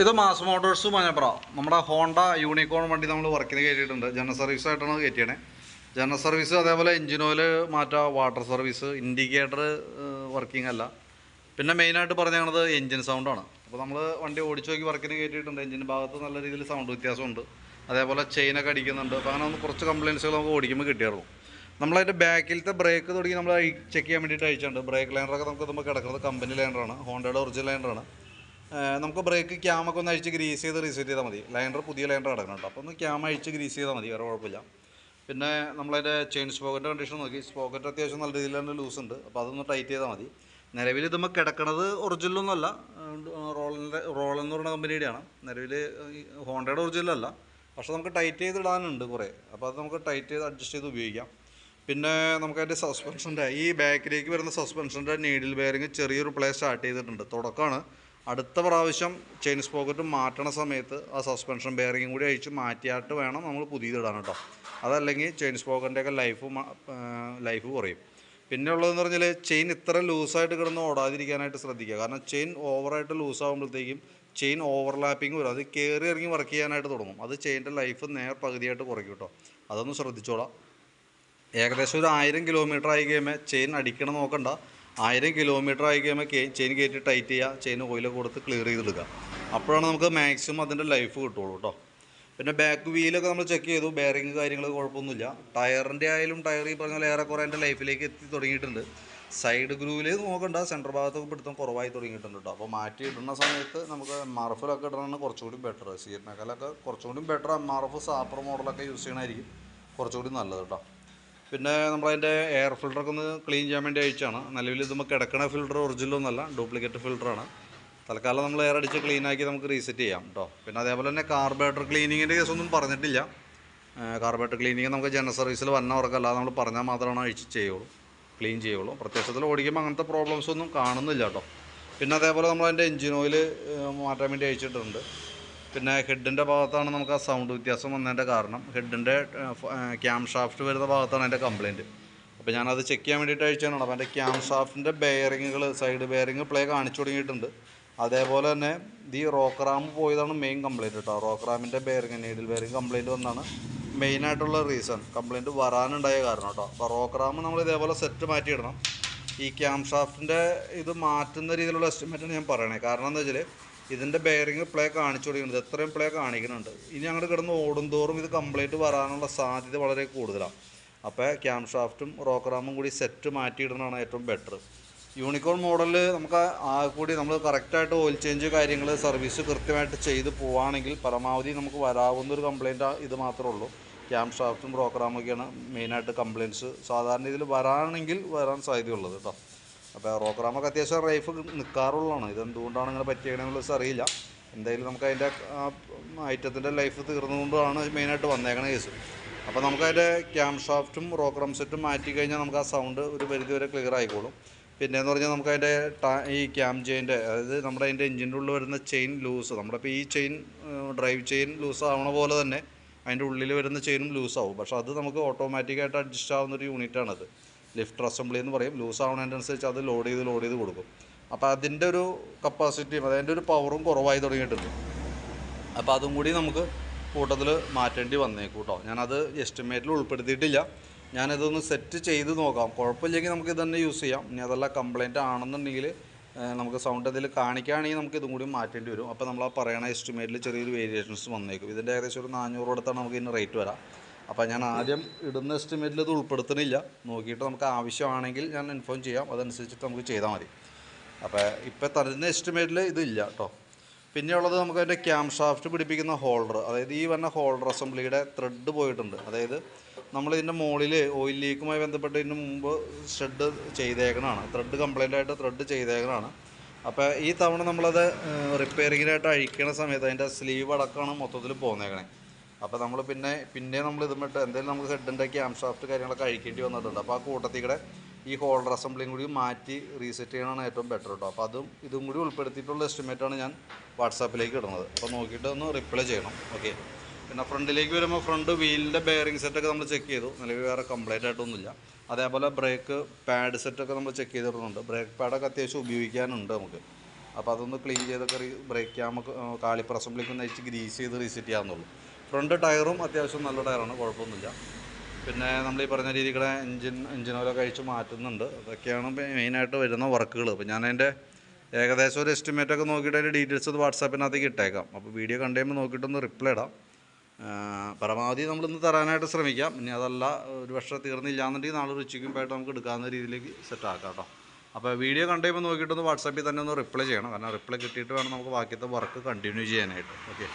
ഇത് mass Motors Manjapra നമ്മുടെ Honda unicorn വണ്ടി നമ്മൾ വർക്കിന് കയറ്റിയിട്ടുണ്ട്. ജനറൽ സർവീസ് ആയിട്ടാണ് കയറ്റിയത്. ജനറൽ സർവീസ് അതേപോലെ എഞ്ചിൻ ഓയിൽ മാറ്റുക, വാട്ടർ സർവീസ്, ഇൻഡിക്കേറ്റർ വർക്കിംഗ് അല്ല. പിന്നെ മെയിനായിട്ട് പറഞ്ഞത് എഞ്ചിൻ സൗണ്ടാണ്. അപ്പോൾ നമ്മൾ വണ്ടി ഓടിച്ചു നോക്കി വർക്കിന് കയറ്റിയിട്ടുണ്ട്. എഞ്ചിൻ ഭാഗത്ത് നല്ല രീതിയിൽ സൗണ്ട് വ്യത്യാസമുണ്ട്. അതേപോലെ ചെയിനൊക്കെ അടിക്കുന്നുണ്ട്. അപ്പോൾ അങ്ങനെ ഒന്ന് കുറച്ച് കംപ്ലയിൻസുകൾ നമുക്ക് ഓടിക്കുമ്പോൾ കിട്ടിയായിരുന്നു. നമ്മളതിൻ്റെ ബാക്കിലത്തെ ബ്രേക്ക് തുടങ്ങി നമ്മൾ ചെക്ക് ചെയ്യാൻ വേണ്ടിയിട്ട് അയച്ചിട്ടുണ്ട്. ബ്രേക്ക് ലൈനറൊക്കെ നമുക്ക് കിടക്കുന്നത് കമ്പനി ലൈനറാണ്, ഹോണ്ടയുടെ ഒറിജിനൽ ലൈനറാണ്. നമുക്ക് ബ്രേക്ക് ക്യാമൊക്കെ ഒന്ന് അഴിച്ച് ഗ്രീസ് ചെയ്ത് റീസെറ്റ് ചെയ്താൽ മതി. ലൈനർ പുതിയ ലൈനർ കിടക്കുന്നുണ്ട്. അപ്പോൾ ഒന്ന് ക്യാം അഴിച്ച് ഗ്രീസ് ചെയ്താൽ മതി, വേറെ കുഴപ്പമില്ല. പിന്നെ നമ്മളതിൻ്റെ ചെയിൻ സ്പോക്കറ്റ് കണ്ടീഷൻ നോക്കി. സ്പോക്കറ്റ് അത്യാവശ്യം നല്ല രീതിയിൽ തന്നെ ലൂസ് ഉണ്ട്. അപ്പോൾ അതൊന്ന് ടൈറ്റ് ചെയ്താൽ മതി. നിലവിൽ ഇതുമ്പോൾ കിടക്കണത് ഒറിജിനലൊന്നുമല്ല, റോൾ എന്ന് പറയുന്ന കമ്പനിയുടെയാണ്. നിലവിൽ ഹോണ്ടയുടെ ഒറിജിനലല്ല, പക്ഷേ നമുക്ക് ടൈറ്റ് ചെയ്തിടാനുണ്ട് കുറേ. അപ്പോൾ അത് നമുക്ക് ടൈറ്റ് ചെയ്ത് അഡ്ജസ്റ്റ് ചെയ്ത് ഉപയോഗിക്കാം. പിന്നെ നമുക്കതിൻ്റെ സസ്പെൻഷൻ്റെ ഈ ബാക്കിലേക്ക് വരുന്ന സസ്പെൻഷൻ്റെ നീഡിൽ ബെയറിങ് ചെറിയൊരു പ്ലേ സ്റ്റാർട്ട് ചെയ്തിട്ടുണ്ട്. തുടക്കമാണ്. അടുത്ത പ്രാവശ്യം ചെയിൻ സ്പോക്കറ്റ് മാറ്റണ സമയത്ത് ആ സസ്പെൻഷൻ ബെയറിങ്ങും കൂടി അഴിച്ച് മാറ്റിയിട്ട് വേണം നമ്മൾ പുതിയതിടാൻ കേട്ടോ. അതല്ലെങ്കിൽ ചെയിൻ സ്പോക്കറ്റിൻ്റെയൊക്കെ ലൈഫ് കുറയും. പിന്നെ ഉള്ളതെന്ന് പറഞ്ഞാൽ ചെയിൻ ഇത്ര ലൂസായിട്ട് കിടന്ന് ഓടാതിരിക്കാനായിട്ട് ശ്രദ്ധിക്കുക. കാരണം ചെയിൻ ഓവറായിട്ട് ലൂസാകുമ്പോഴത്തേക്കും ചെയിൻ ഓവർലാപ്പിംഗ് വരും. അത് കയറി ഇറങ്ങി വർക്ക് ചെയ്യാനായിട്ട് തുടങ്ങും. അത് ചെയിൻ്റെ ലൈഫ് പകുതിയായിട്ട് കുറയ്ക്കും കേട്ടോ. അതൊന്ന് ശ്രദ്ധിച്ചോളാം. ഏകദേശം ഒരു 1000 കിലോമീറ്റർ ആയി കഴിയുമ്പോൾ ചെയിൻ അടിക്കണം നോക്കണ്ട. 1000 കിലോമീറ്റർ ആയി കഴിയുമ്പോൾ ചെയിൻ കയറ്റി ടൈറ്റ് ചെയ്യുക, ചെയിൻ ഓയിലൊക്കെ കൊടുത്ത് ക്ലിയർ ചെയ്തെടുക്കുക. അപ്പോഴാണ് നമുക്ക് മാക്സിമം അതിൻ്റെ ലൈഫ് കിട്ടുള്ളൂ കേട്ടോ. പിന്നെ ബാക്ക് വീലൊക്കെ നമ്മൾ ചെക്ക് ചെയ്തു. ബെയറിങ് കാര്യങ്ങൾ കുഴപ്പമൊന്നുമില്ല. ടയറിൻ്റെ ആയാലും ടയർ ഈ പറഞ്ഞാൽ ഏറെക്കുറെ എൻ്റെ ലൈഫിലേക്ക് എത്തി തുടങ്ങിയിട്ടുണ്ട്. സൈഡ് ഗ്രൂവിൽ നോക്കണ്ട, സെൻറ്റർ ഭാഗത്തൊക്കെ പിടുത്തം കുറവായി തുടങ്ങിയിട്ടുണ്ട് കേട്ടോ. അപ്പോൾ മാറ്റി ഇടുന്ന സമയത്ത് നമുക്ക് MRF ഇടണമെന്ന് കുറച്ചുകൂടി ബെറ്റർ. CNMലൊക്കെ കുറച്ചുകൂടി ബെറ്റർ. MRF സാപ്പർ മോഡലൊക്കെ യൂസ് ചെയ്യണമായിരിക്കും കുറച്ചുകൂടി നല്ലത് കേട്ടോ. പിന്നെ നമ്മളതിൻ്റെ എയർ ഫിൽറ്ററൊക്കെ ഒന്ന് ക്ലീൻ ചെയ്യാൻ വേണ്ടി അയച്ചാണ്. നിലവിൽ ഇതുമ്പോൾ കിടക്കണ ഫിൽറ്റർ ഒറിജിനലൊന്നല്ല, ഡ്യൂപ്ലിക്കേറ്റ് ഫിൽറ്ററാണ്. തൽക്കാലം നമ്മൾ എയർ അടിച്ച് ക്ലീനാക്കി നമുക്ക് റീസെറ്റ് ചെയ്യാം കേട്ടോ. പിന്നെ അതേപോലെ തന്നെ കാർബറേറ്റർ ക്ലീനിങ്ങിൻ്റെ കേസൊന്നും പറഞ്ഞിട്ടില്ല. കാർബറേറ്റർ ക്ലീനിങ് നമുക്ക് ജനറൽ സർവീസിൽ വന്നവർക്കല്ലാതെ നമ്മൾ പറഞ്ഞാൽ മാത്രമാണ് ക്ലീൻ ചെയ്യുള്ളൂ. പ്രത്യക്ഷത്തിൽ ഓടിക്കുമ്പോൾ അങ്ങനത്തെ പ്രോബ്ലംസ് ഒന്നും കാണുന്നില്ല കേട്ടോ. പിന്നെ അതേപോലെ നമ്മളതിൻ്റെ എഞ്ചിൻ ഓയിൽ മാറ്റാൻ വേണ്ടി അയച്ചിട്ടുണ്ട്. പിന്നെ ഹെഡിൻ്റെ ഭാഗത്താണ് നമുക്ക് ആ സൗണ്ട് വ്യത്യാസം വന്നതിൻ്റെ കാരണം. ഹെഡിൻ്റെ ക്യാം ഷാഫ്റ്റ് വരുന്ന ഭാഗത്താണ് അതിൻ്റെ കംപ്ലയിൻറ്റ്. അപ്പോൾ ഞാനത് ചെക്ക് ചെയ്യാൻ വേണ്ടിയിട്ട് അയച്ചാണ്. അപ്പോൾ എൻ്റെ ക്യാം ഷാഫ്റ്റിൻ്റെ ബെയറിങ്ങുകൾ, സൈഡ് ബെയറിങ് പ്ലേ കാണിച്ചു തുടങ്ങിയിട്ടുണ്ട്. അതേപോലെ തന്നെ ഈ റോക്ക് റാം പോയതാണ് മെയിൻ കംപ്ലയിൻറ്റ് കേട്ടോ. റോക്ക് റാമിൻ്റെ ബെയറിങ്, നീഡിൽ ബെയറിങ് കംപ്ലയിൻറ്റ് വന്നാണ് മെയിനായിട്ടുള്ള റീസൺ, കംപ്ലയിൻറ്റ് വരാനുണ്ടായ കാരണം കേട്ടോ. അപ്പോൾ റോക്ക് റാം നമ്മൾ ഇതേപോലെ സെറ്റ് മാറ്റിയിടണം. ഈ ക്യാം ഷാഫ്റ്റിൻ്റെ ഇത് മാറ്റുന്ന രീതിയിലുള്ള എസ്റ്റിമേറ്റാണ് ഞാൻ പറയണേ. കാരണം എന്താ വെച്ചാൽ ഇതിൻ്റെ ബെയറിങ് പ്ലേ കാണിച്ചു തുടങ്ങുന്നത്, എത്രയും പ്ലേ കാണിക്കുന്നുണ്ട്. ഇനി അങ്ങോട്ട് കിടന്ന് ഓടുന്തോറും ഇത് കംപ്ലൈൻറ്റ് വരാനുള്ള സാധ്യത വളരെ കൂടുതലാണ്. അപ്പോൾ ക്യാം ഷാഫ്റ്റും റോക്ക് റാമും കൂടി സെറ്റ് മാറ്റിയിടുന്നതാണ് ഏറ്റവും ബെറ്റർ. യൂണിക്കോൺ മോഡലിൽ നമുക്ക് കൂടി നമ്മൾ കറക്റ്റായിട്ട് ഓയിൽ ചേഞ്ച് കാര്യങ്ങൾ സർവീസ് കൃത്യമായിട്ട് ചെയ്ത് പോവുകയാണെങ്കിൽ പരമാവധി നമുക്ക് വരാവുന്നൊരു കംപ്ലയിൻറ്റ് ഇത് മാത്രമേ ഉള്ളൂ. ക്യാം ഷാഫ്റ്റും റോക്ക് റാമൊക്കെയാണ് മെയിനായിട്ട് കംപ്ലയിൻറ്റ്സ് സാധാരണ രീതിയിൽ വരാൻ സാധ്യതയുള്ളത് കേട്ടോ. അപ്പോൾ റോക്ക് റാമൊക്കെ അത്യാവശ്യം റൈഫ് നിൽക്കാറുള്ളതാണ്. ഇതെന്തുകൊണ്ടാണ് ഇങ്ങനെ പറ്റിയേക്കണമെന്നുള്ളത് അറിയില്ല. എന്തായാലും നമുക്ക് അതിൻ്റെ ഐറ്റത്തിൻ്റെ ലൈഫ് തീർന്നുകൊണ്ടാണ് മെയിനായിട്ട് വന്നേക്കണ കേസ്. അപ്പോൾ നമുക്കതിൻ്റെ ക്യാം ഷാഫ്റ്റും റോക്ക് റാം സെറ്റും മാറ്റി കഴിഞ്ഞാൽ നമുക്ക് ആ സൗണ്ട് ഒരു പരിധി വരെ ക്ലിയർ ആയിക്കോളും. പിന്നെയെന്ന് പറഞ്ഞാൽ നമുക്കതിൻ്റെ ഈ ക്യാം ചെയിൻ്റെ, അതായത് നമ്മുടെ അതിൻ്റെ എഞ്ചിൻ്റെ ഉള്ളിൽ വരുന്ന ചെയിൻ ലൂസ്, നമ്മുടെ ഇപ്പോൾ ഈ ചെയിൻ ഡ്രൈവ് ചെയിൻ ലൂസ് ആവണ പോലെ തന്നെ അതിൻ്റെ ഉള്ളിൽ വരുന്ന ചെയിനും ലൂസാവും. പക്ഷേ അത് നമുക്ക് ഓട്ടോമാറ്റിക്കായിട്ട് അഡ്ജസ്റ്റ് ആവുന്നൊരു യൂണിറ്റാണത്. ലിഫ്റ്റർ അസംബ്ലി എന്ന് പറയും. ലൂസ് ആവുന്നതിനനുസരിച്ച് അത് ലോഡ് ചെയ്ത് കൊടുക്കും. അപ്പോൾ അതിൻ്റെ ഒരു കപ്പാസിറ്റിയും അതിൻ്റെ ഒരു പവറും കുറവായി തുടങ്ങിയിട്ടുണ്ട്. അപ്പോൾ അതും കൂടി നമുക്ക് കൂട്ടത്തിൽ മാറ്റേണ്ടി വന്നേക്കും കേട്ടോ. ഞാനത് എസ്റ്റിമേറ്റിൽ ഉൾപ്പെടുത്തിയിട്ടില്ല. ഞാനിതൊന്ന് സെറ്റ് ചെയ്ത് നോക്കാം. കുഴപ്പമില്ലെങ്കിൽ നമുക്ക് ഇത് തന്നെ യൂസ് ചെയ്യാം. ഇനി അതല്ല കംപ്ലയിൻ്റ് ആണെന്നുണ്ടെങ്കിൽ നമുക്ക് സൗണ്ട് അതിൽ കാണിക്കുകയാണെങ്കിൽ നമുക്ക് ഇതും കൂടി മാറ്റേണ്ടി വരും. അപ്പോൾ നമ്മൾ ആ പറയണ എസ്റ്റിമേറ്റിൽ ചെറിയൊരു വേരിയേഷൻസ് വന്നേക്കും. ഇതിൻ്റെ ഏകദേശം ഒരു 400 അടുത്താണ് നമുക്ക് ഇതിന് റേറ്റ് വരാം. അപ്പോൾ ഞാൻ ആദ്യം ഇടുന്ന എസ്റ്റിമേറ്റിൽ ഇത് ഉൾപ്പെടുത്തുന്നില്ല. നോക്കിയിട്ട് നമുക്ക് ആവശ്യമാണെങ്കിൽ ഞാൻ ഇൻഫോം ചെയ്യാം. അതനുസരിച്ചിട്ട് നമുക്ക് ചെയ്താൽ മതി. അപ്പോൾ ഇപ്പോൾ തരുന്ന എസ്റ്റിമേറ്റിൽ ഇതില്ല കേട്ടോ. പിന്നെയുള്ളത് നമുക്ക് അതിൻ്റെ ക്യാം ഷാഫ്റ്റ് പിടിപ്പിക്കുന്ന ഹോൾഡർ, അതായത് ഈ വന്ന ഹോൾഡർ അസംബ്ലിയുടെ ത്രെഡ് പോയിട്ടുണ്ട്. അതായത് നമ്മളിതിൻ്റെ മുകളിൽ ഓയിൽ ലീക്കുമായി ബന്ധപ്പെട്ട് ഇതിന് മുമ്പ് ഷെഡ് ചെയ്തേക്കണതാണ്. ത്രെഡ് കംപ്ലൈൻ്റ് ആയിട്ട് ത്രെഡ് ചെയ്തേക്കണതാണ്. അപ്പോൾ ഈ തവണ നമ്മളത് റിപ്പയറിങ്ങിനായിട്ട് അഴിക്കണ സമയത്ത് അതിൻ്റെ സ്ലീവ് അടക്കമാണ് മൊത്തത്തിൽ പോന്നേക്കണേ. അപ്പോൾ നമ്മൾ പിന്നെ നമ്മൾ ഇതുമിട്ട് എന്തെങ്കിലും നമുക്ക് ഹെഡിൻ്റെ ക്യാം ഷാഫ്റ്റ് കാര്യങ്ങളൊക്കെ അഴിക്കേണ്ടി വന്നിട്ടുണ്ട്. അപ്പോൾ ആ കൂട്ടത്തിൽ കൂടെ ഈ ഹോൾഡർ അസംബ്ലിയും കൂടി മാറ്റി റീസെറ്റ് ചെയ്യണമാണ് ഏറ്റവും ബെറ്റർ കേട്ടോ. അപ്പോൾ ഇതും കൂടി ഉൾപ്പെടുത്തിയിട്ടുള്ള എസ്റ്റിമേറ്റാണ് ഞാൻ വാട്സാപ്പിലേക്ക് ഇടുന്നത്. അപ്പോൾ നോക്കിയിട്ട് ഒന്ന് റിപ്ലൈ ചെയ്യണം. ഓക്കെ. പിന്നെ ഫ്രണ്ടിലേക്ക് വരുമ്പോൾ ഫ്രണ്ട് വീലിൻ്റെ ബെയറിംഗ് സെറ്റൊക്കെ നമ്മൾ ചെക്ക് ചെയ്തു. നിലവിൽ വേറെ കംപ്ലൈൻ്റ് ആയിട്ടൊന്നുമില്ല. അതേപോലെ ബ്രേക്ക് പാഡ് സെറ്റൊക്കെ നമ്മൾ ചെക്ക് ചെയ്തിടുന്നുണ്ട്. ബ്രേക്ക് പാഡൊക്കെ അത്യാവശ്യം ഉപയോഗിക്കാനുണ്ട് നമുക്ക്. അപ്പോൾ അതൊന്ന് ക്ലീൻ ചെയ്തൊക്കെ ബ്രേക്ക് ക്യാമൊക്കെ കാലിപ്പർ അസംബ്ലിക്ക് ഒന്ന് അയച്ച് ഗ്രീസ് ചെയ്ത് റീസെറ്റ് ചെയ്യാവുന്നുള്ളൂ. ഫ്രണ്ട് ടയറും അത്യാവശ്യം നല്ല ടയറാണ്, കുഴപ്പമൊന്നുമില്ല. പിന്നെ നമ്മൾ ഈ പറഞ്ഞ രീതിയുടെ എഞ്ചിൻ ഓയിലൊക്കെ അഴിച്ച് മാറ്റുന്നുണ്ട്. അതൊക്കെയാണ് മെയിനായിട്ട് വരുന്ന വർക്കുകൾ. അപ്പോൾ ഞാൻ അതിൻ്റെ ഏകദേശം ഒരു എസ്റ്റിമേറ്റൊക്കെ നോക്കിയിട്ട് അതിൻ്റെ ഡീറ്റെയിൽസ് അത് വാട്സാപ്പിനകത്തേക്ക് ഇട്ടേക്കാം. അപ്പോൾ വീഡിയോ കണ്ടു കഴിയുമ്പോൾ നോക്കിയിട്ടൊന്ന് റിപ്ലൈ ഇടാം. പരമാവധി നമ്മളിന്ന് തരാനായിട്ട് ശ്രമിക്കാം. ഇനി അതല്ല ഒരു പക്ഷേ തീർന്നില്ല എന്നുണ്ടെങ്കിൽ നാളെ ഉച്ചയ്ക്കും പോയിട്ട് നമുക്ക് എടുക്കാവുന്ന രീതിയിലേക്ക് സെറ്റ് ആക്കാം കേട്ടോ. അപ്പോൾ വീഡിയോ കണ്ടു കഴിയുമ്പോൾ നോക്കിയിട്ടൊന്ന് വാട്സാപ്പിൽ തന്നെ ഒന്ന് റിപ്ലൈ ചെയ്യണം. കാരണം റിപ്ലൈ കിട്ടിയിട്ട് വേണം നമുക്ക് ബാക്കിയത്തെ വർക്ക് കണ്ടിന്യൂ ചെയ്യാനായിട്ട്. ഓക്കെ.